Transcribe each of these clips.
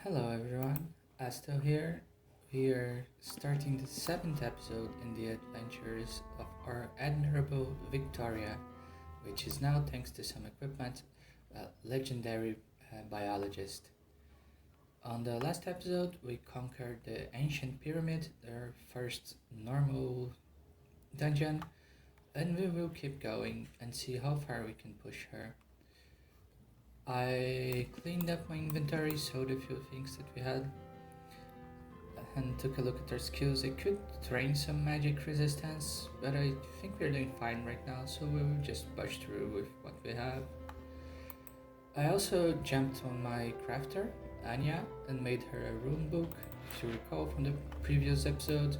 Hello everyone, Asto here. We are starting the seventh episode in the adventures of our admirable Victoria, which is now, thanks to some equipment, a legendary biologist. On the last episode, we conquered the ancient pyramid, our first normal dungeon, and we will keep going and see how far we can push her. I cleaned up my inventory, sold a few things that we had, and took a look at our skills. I could train some magic resistance, but I think we're doing fine right now, so we will just push through with what we have. I also jumped on my crafter, Anya, and made her a rune book. If you recall from the previous episode,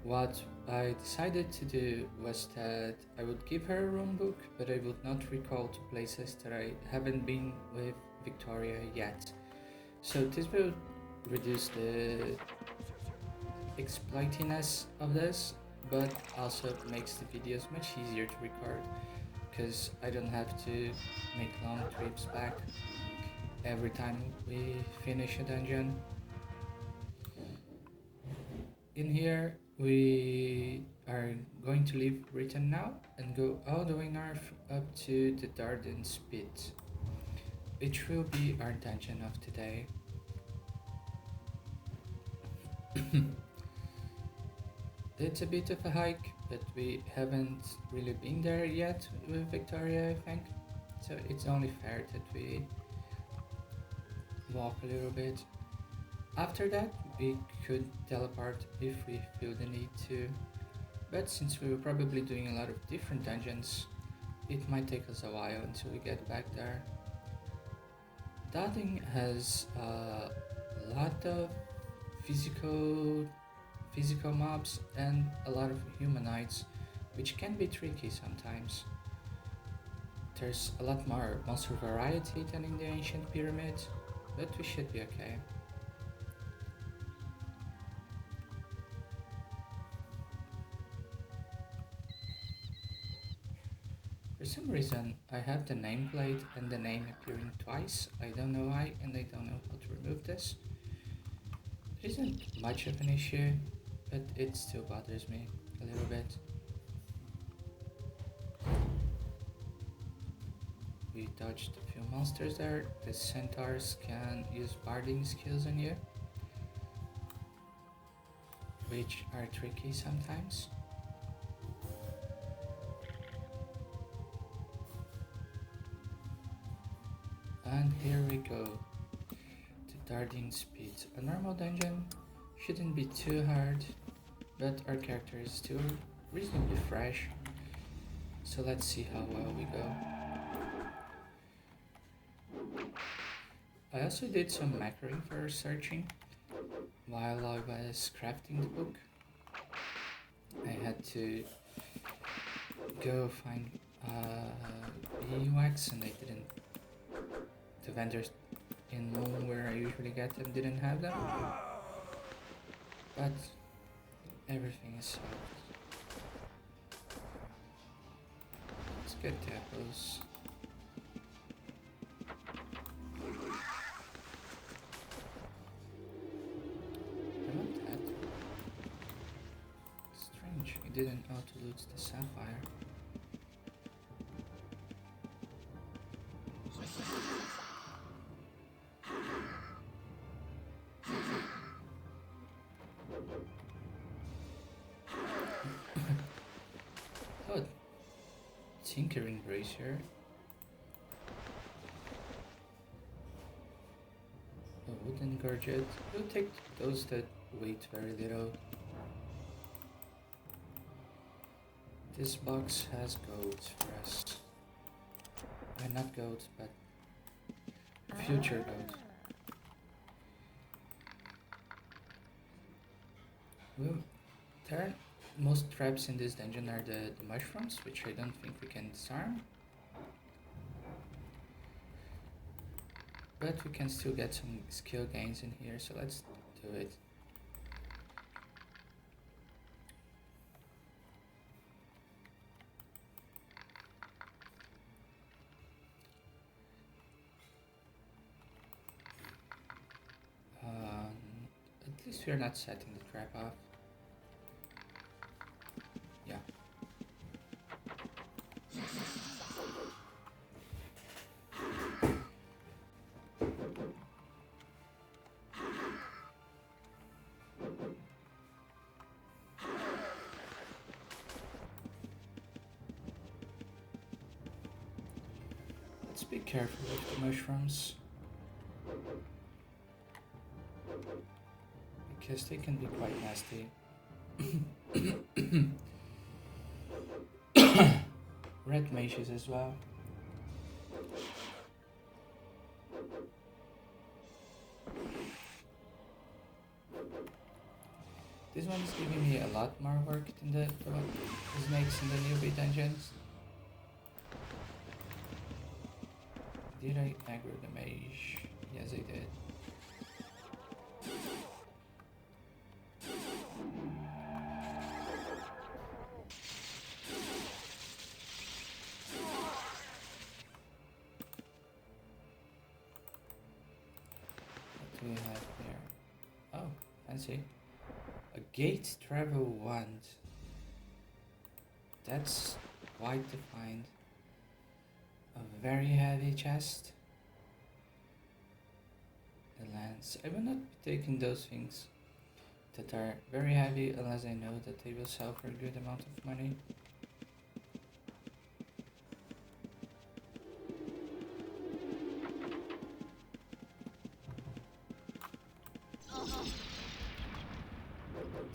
what I decided to do was that I would give her a rune book, but I would not recall to places that I haven't been with Victoria yet. So this will reduce the exploitiness of this, but also makes the videos much easier to record because I don't have to make long trips back every time we finish a dungeon. In here we are going to leave Britain now and go all the way north up to the Dardin pit, which will be our dungeon of today. It's a bit of a hike, but we haven't really been there yet with Victoria, I think. So it's only fair that we walk a little bit. After that, we could teleport if we feel the need to, but since we were probably doing a lot of different dungeons, it might take us a while until we get back there. Dardin has a lot of physical mobs and a lot of humanoids, which can be tricky sometimes. There's a lot more monster variety than in the ancient pyramid, but we should be okay. For some reason, I have the nameplate and the name appearing twice. I don't know why, and I don't know how to remove this. It isn't much of an issue, but it still bothers me a little bit. We dodged a few monsters there. The centaurs can use barding skills on you, which are tricky sometimes. And here we go, to Dardin Speed. A normal dungeon shouldn't be too hard, but our character is still reasonably fresh, so let's see how well we go. I also did some macroing for searching while I was crafting the book. I had to go find beeswax, and they didn't. The vendors in Moon where I usually get them didn't have them, but everything is solved. Let's get the apples. I want that. Strange, he didn't auto-loot the sapphire. Oh, tinkering brazier. A wooden gorget. We'll take those that weight very little. This box has gold for us. Not gold, but future gold. Well, most traps in this dungeon are the mushrooms, which I don't think we can disarm. But we can still get some skill gains in here, so let's do it. least we're not setting the trap off. Yeah. Let's be careful with the mushrooms, because they can be quite nasty. Red mages as well. This one is giving me a lot more work than the snakes in the newbie dungeons. Did I aggro the mage? Yes, I did. What do we have here? Oh, fancy. A gate travel wand. That's quite to find. A very heavy chest. The lance. I will not be taking those things that are very heavy unless I know that they will sell for a good amount of money.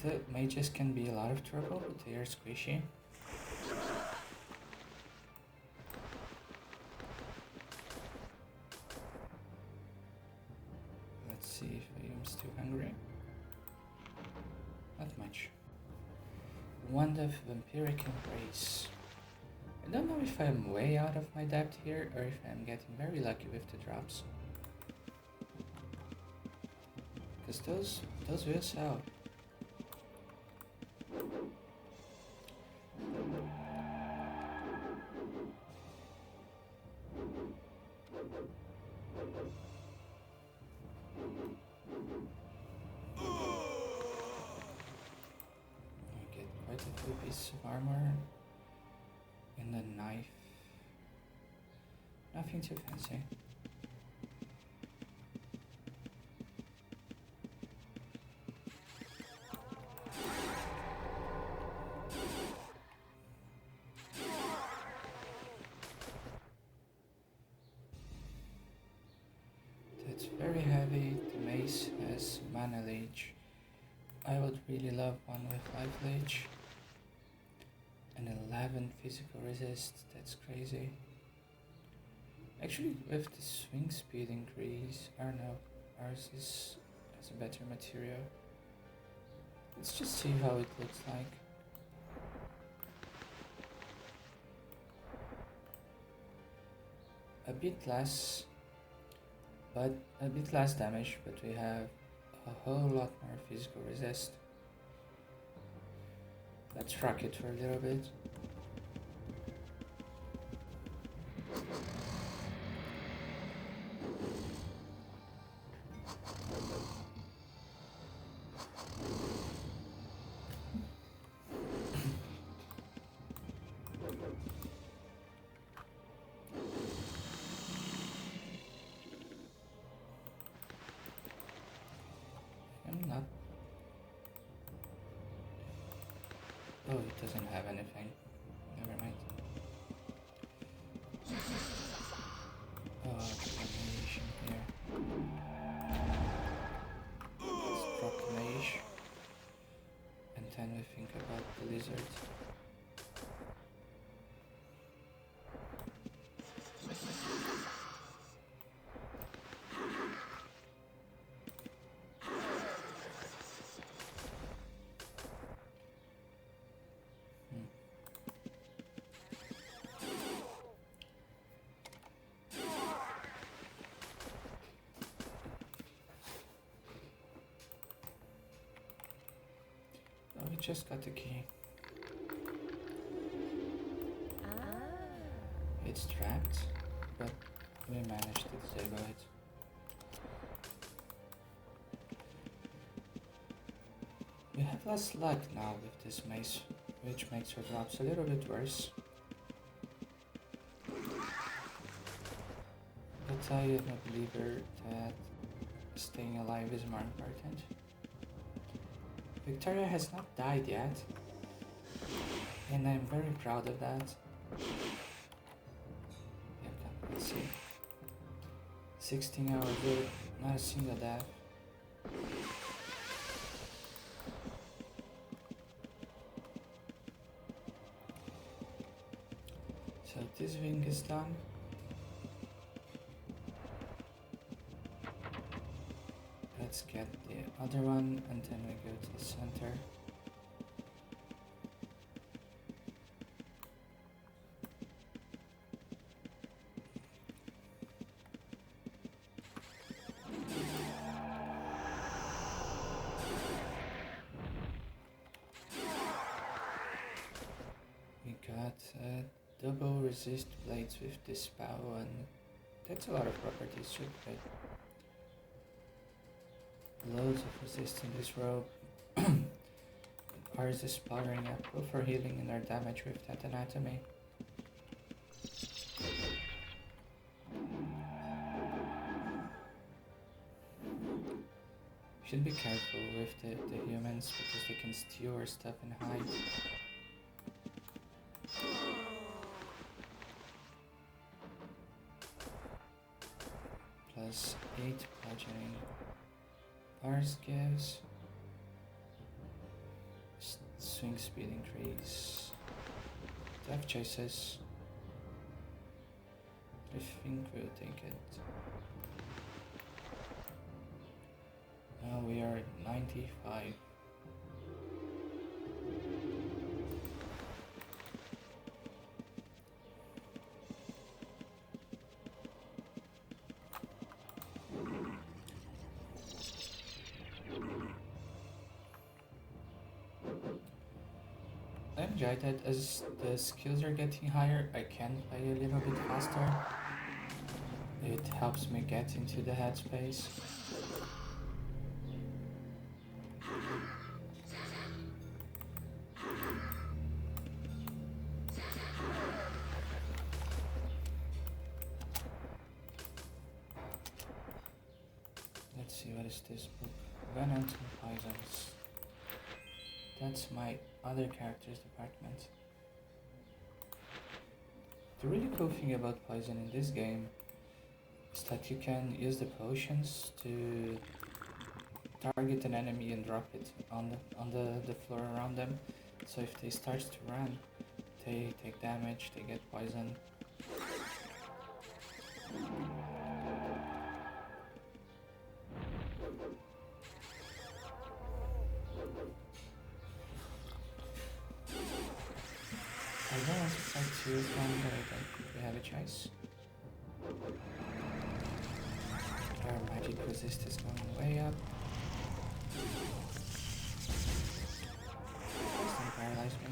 The mages can be a lot of trouble, but they are squishy. Let's see if I am still hungry. Not much. Wand of Vampiric Embrace. I don't know if I'm way out of my depth here or if I'm getting very lucky with the drops. Because those will sell. Piece of armor and a knife. Nothing too fancy. That's very heavy. The mace has mana leech. I would really love one with life leech. And 11 physical resist, that's crazy. Actually, with the swing speed increase, I don't know, ours has a better material. Let's just see how it looks like. A bit less damage, but we have a whole lot more physical resist. Let's rock it for a little bit. I'm not. Oh, it doesn't have anything. Never mind. Oh, combination here. Let's drop the mage. And then we think about the lizard. We just got the key. It's trapped, but we managed to disable it. We have less luck now with this mace, which makes our drops a little bit worse. But I am a believer that staying alive is more important. Victoria has not died yet, and I'm very proud of that. Yep, let's see. 16 hours good, not a single death. So this wing is done. Let's get the other one and then we go to the center. We got double resist blades with this bow, and that's a lot of properties too, but loads of resist in this robe. Ours is powering up, both for healing and our damage with that anatomy. Should be careful with the humans because they can steal our stuff and hide. Plus 8 bludgeoning. Ours gives swing speed increase. Death chases. I think we'll take it. Now we are at 95. I enjoy that as the skills are getting higher, I can play a little bit faster. It helps me get into the headspace. Let's see, what is this book? Venom and Poisons. That's my other characters department. The really cool thing about poison in this game is that you can use the potions to target an enemy and drop it on the floor around them. So if they start to run, they take damage, they get poison. I don't want to fight two of them, but I don't think we have a choice. Our magic resist is going way up. Please don't paralyze me.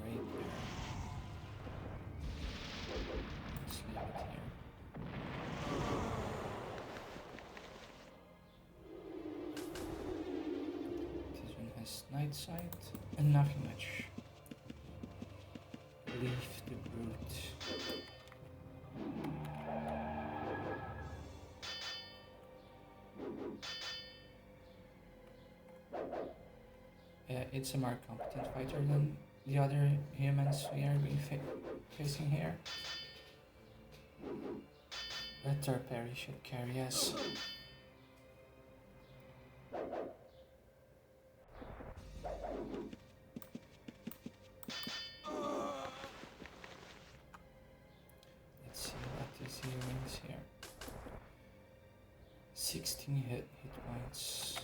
Right there. Let's leave it here. This one has night sight and nothing much. Leave the brute. It's a more competent fighter than the other humans we are facing here. But our parry should carry us. Let's see what this here means here. 16 hit points.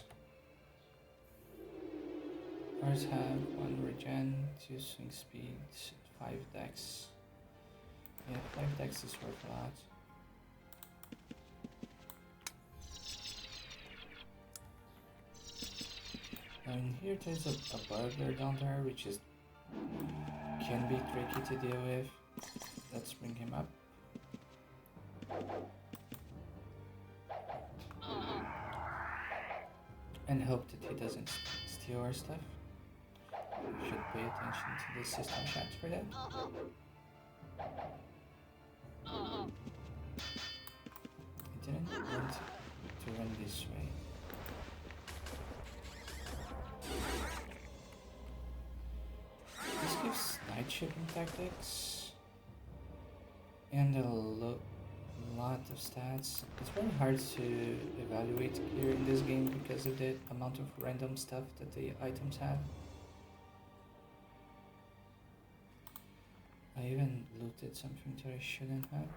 Ours have 1 regen, 2 swing speed, 5 dex. Yeah, 5 dex is worth a lot. Now in here there's a burglar down there which can be tricky to deal with. Let's bring him up. and hope that he doesn't steal our stuff. We should pay attention to the system chat for that. I didn't want to run this way. This gives night shipping tactics and a lot of stats. It's very hard to evaluate here in this game because of the amount of random stuff that the items have. I even looted something that I shouldn't have.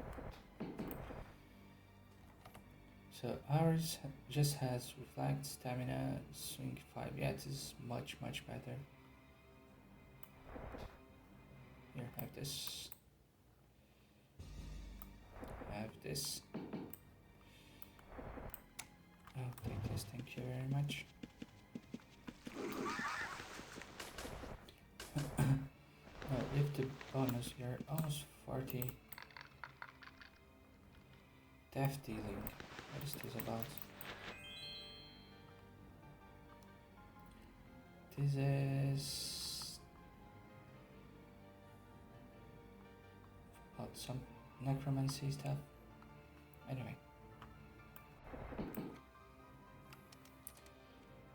So ours just has reflect, stamina, swing 5. Yeah, it is much better. Here, have this. Have this. I'll take this, thank you very much. Well, if the bonus here, almost 40. Death dealing. What is this about? This is about some necromancy stuff. Anyway.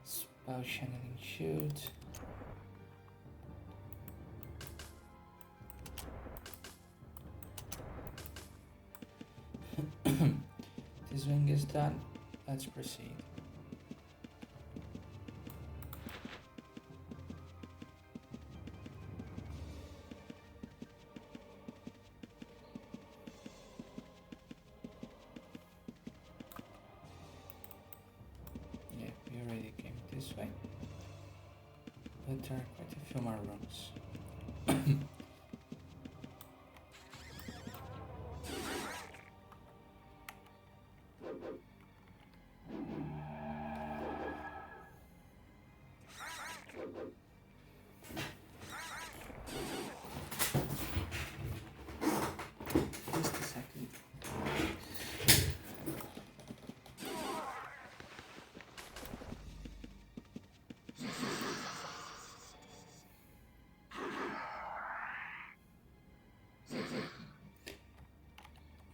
Spell channeling shoot. This wing is done. Let's proceed. Yeah, we already came this way. But there are quite a few more rooms. Just a second.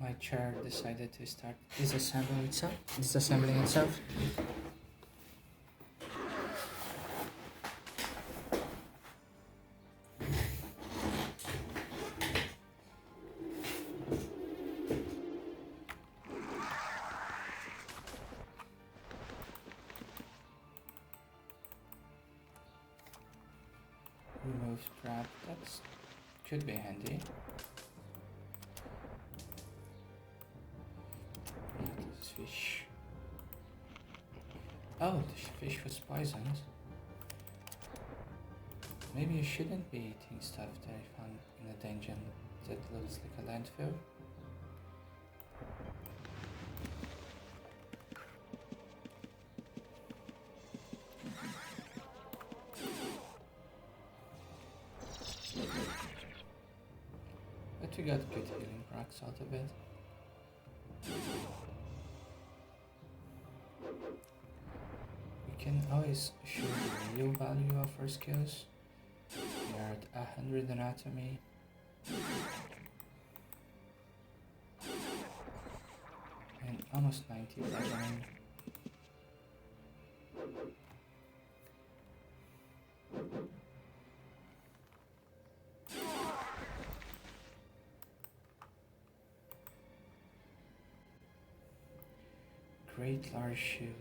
My chair decided to start disassembling itself. Remove trap, that could be handy. This fish. Oh, the fish was poisoned. Maybe you shouldn't be eating stuff that I found in a dungeon that looks like a landfill. But we got good healing rocks out of it. We can always show the real value of our skills. We are at 100 anatomy. And almost 90 bludgeoning. Great large shield.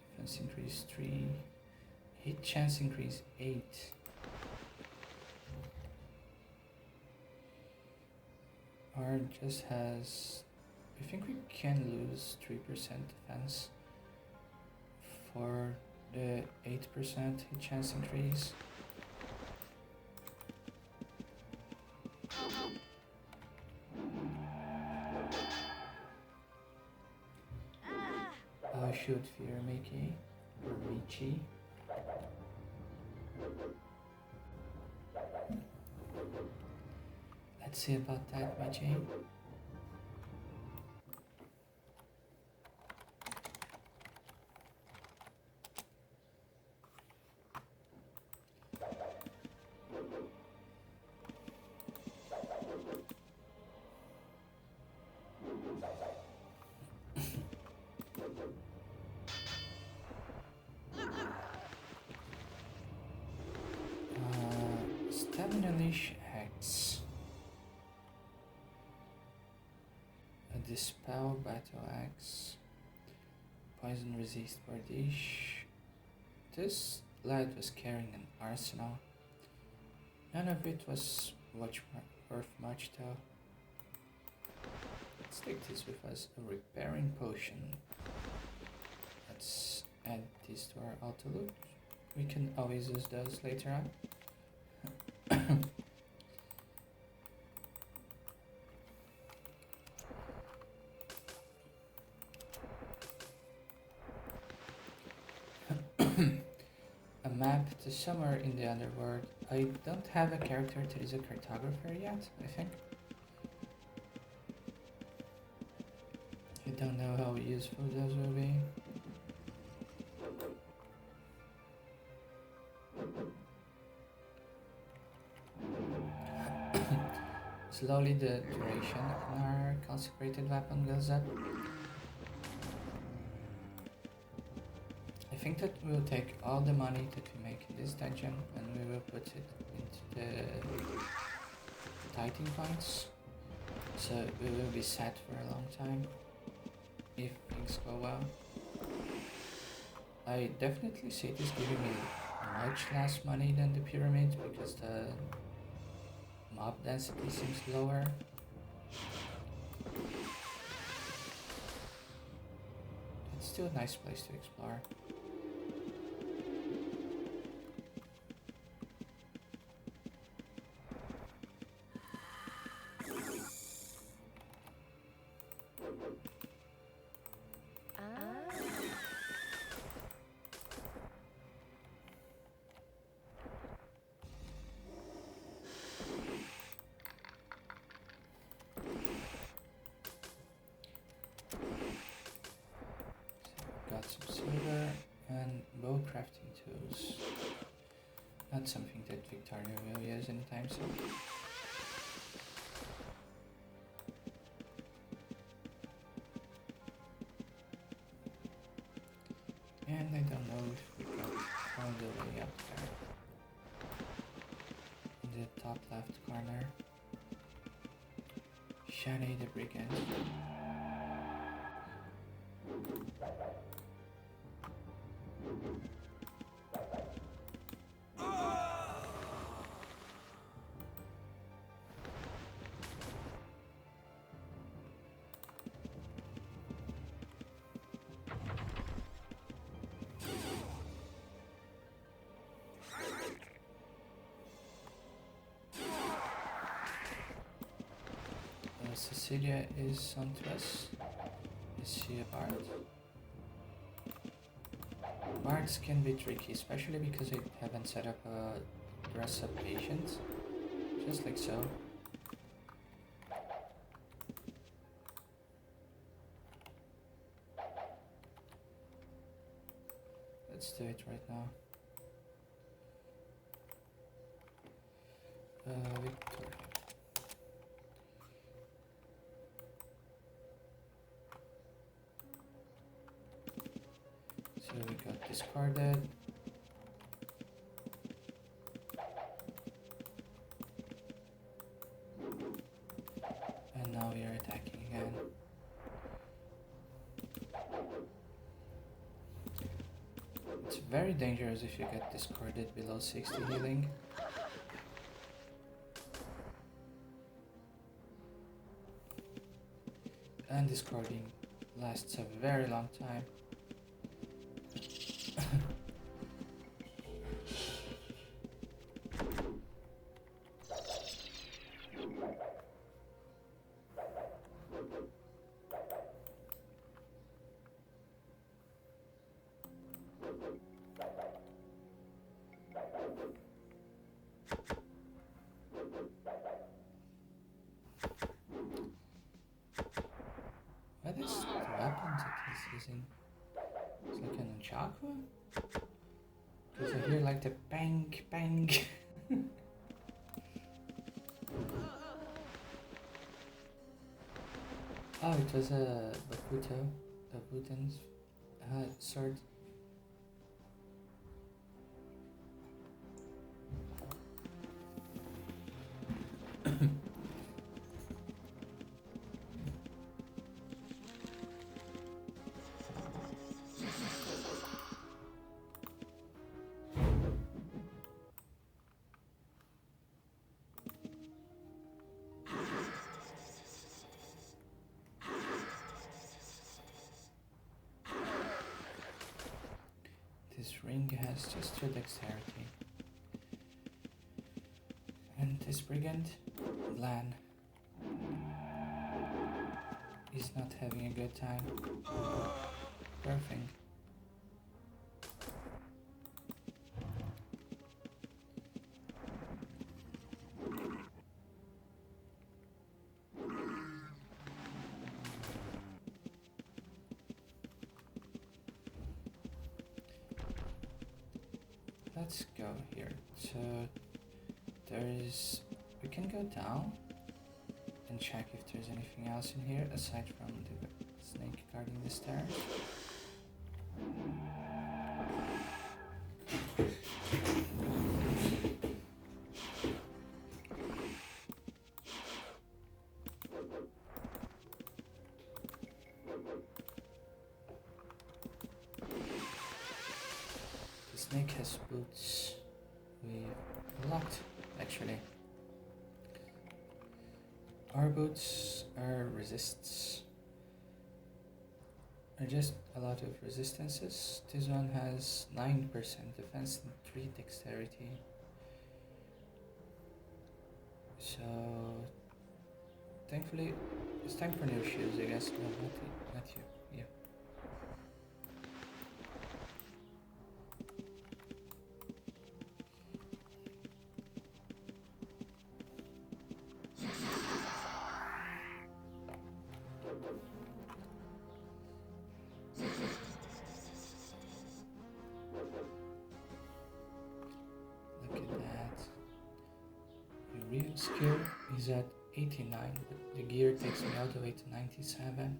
Defense increase 3. Hit chance increase 8. Our just has, I think we can lose 3% defense for the 8% hit chance increase. Shoot fear Mickey or Michi. Let's see about that, Michi. Stamina leash axe. A dispel battle axe. Poison resist bardish. This lad was carrying an arsenal. None of it was worth much though. Let's take this with us. A repairing potion. Let's add this to our auto loot. We can always use those later on. A map to somewhere in the underworld. I don't have a character that is a cartographer yet, I think. I don't know how useful those will be. Slowly the duration on our consecrated weapon goes up. I think that we'll take all the money that we make in this dungeon and we will put it into the tithing points. So we will be set for a long time if things go well. I definitely see this giving me much less money than the pyramid because the mob density seems lower. It's still a nice place to explore. Got some silver and bow crafting tools. Not something that Victoria will use anytime soon. And I don't know if we got all the way up there. In the top left corner. Shani the Brigand. Cecilia is on to us. Is she a bard? Bards can be tricky, especially because I haven't set up a dress-up agent. Just like so. Let's do it right now. Victoria. So we got discarded. And now we are attacking again. It's very dangerous if you get discarded below 60 healing. And discarding lasts a very long time. What is the weapon that he's using? It's like an Unchaku? Because I hear like the bang, bang. Oh, it was a Bakuto, a wooden sword. This ring has just 2 dexterity. And this brigand, Lan, is not having a good time. Perfect. Let's go here. So we can go down and check if there's anything else in here aside from the snake guarding the stairs. The snake has boots. We locked, actually. Our boots are just a lot of resistances. This one has 9% defense and 3 dexterity. So thankfully it's time for new shoes, I guess. No, not you. Yeah. Look at that. Your real skill is at 89, but the gear takes me all the way to 97.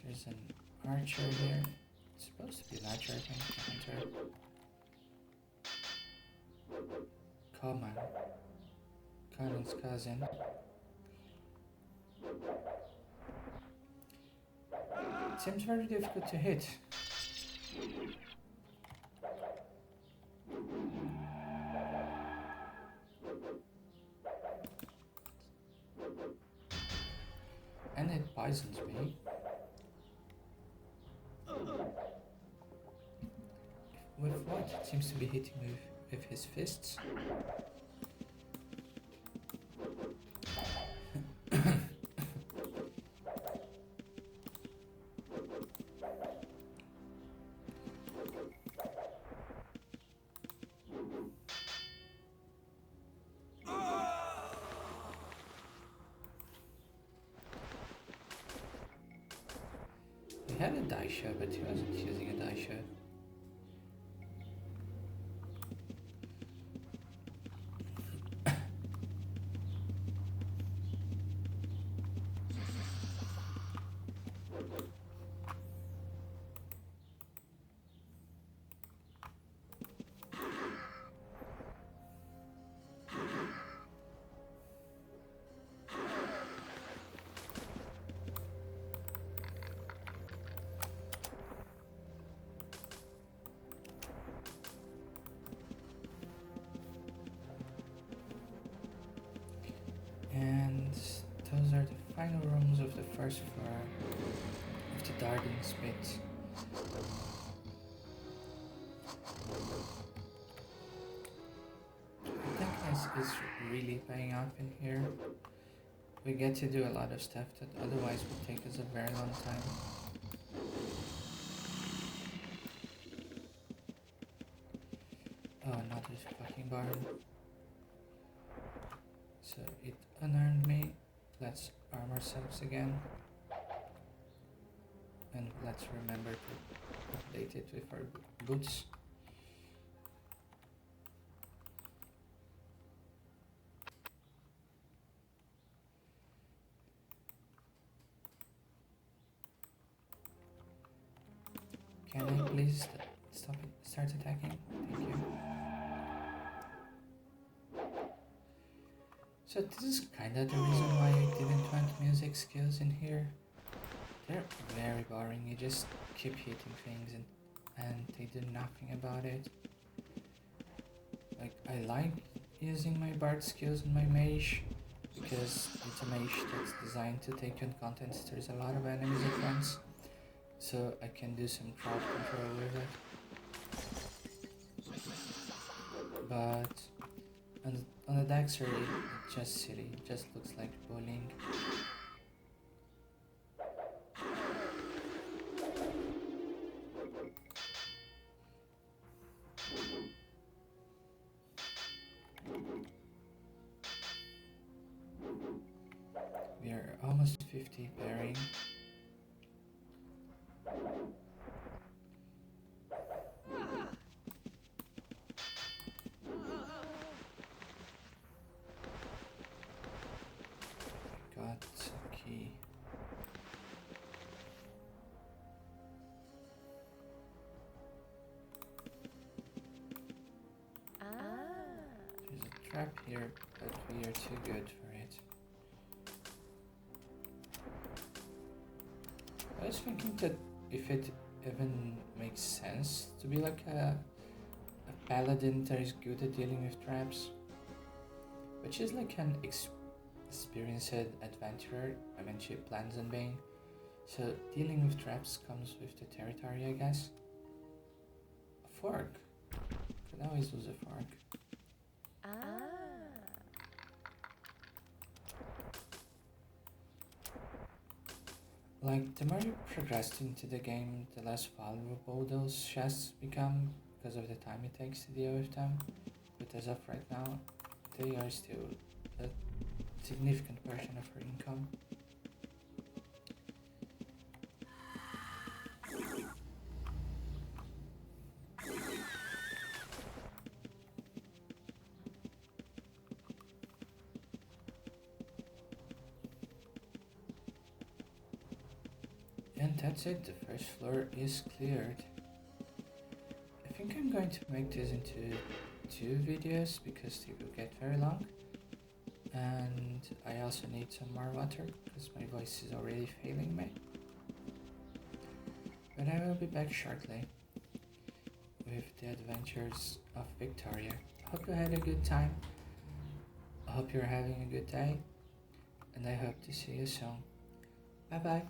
There's an archer here. It's supposed to be an archer, I think. A hunter. Conan's cousin. It seems very difficult to hit. And it poisons me. With what? It seems to be hitting me with his fists. We had a die show, but he wasn't using a die show. And those are the final rooms of the first floor of the Dardin spit. I think this is really paying off in here. We get to do a lot of stuff that otherwise would take us a very long time. Oh, not this fucking barn. So it unarmed me. Let's arm ourselves again. And let's remember to update it with our boots. Can I please stop it, start attacking? Thank you. So this is kinda the reason why I didn't want music skills in here. They're very boring, you just keep hitting things and they do nothing about it. Like, I like using my bard skills on my mage, because it's a mage that's designed to take on contents. There's a lot of enemies at once, so I can do some crowd control with it. But on the Daxery, it's just silly, it just looks like bullying. We are almost 50 pairing. Got a key. There's a trap here, but we are too good for it. I was thinking that if it even makes sense to be like a paladin that is good at dealing with traps, but she's like an experienced adventurer. I mean, she plans on being, so dealing with traps comes with the territory, I guess. A fork. Could always use a fork. Like, the more you progress into the game, the less valuable those chests become because of the time it takes to deal with them. But as of right now, they are still a significant portion of her income. And that's it, the first floor is cleared. I think I'm going to make this into 2 videos because they will get very long. And I also need some more water because my voice is already failing me. But I will be back shortly with the adventures of Victoria. Hope you had a good time. I hope you're having a good day. And I hope to see you soon. Bye bye.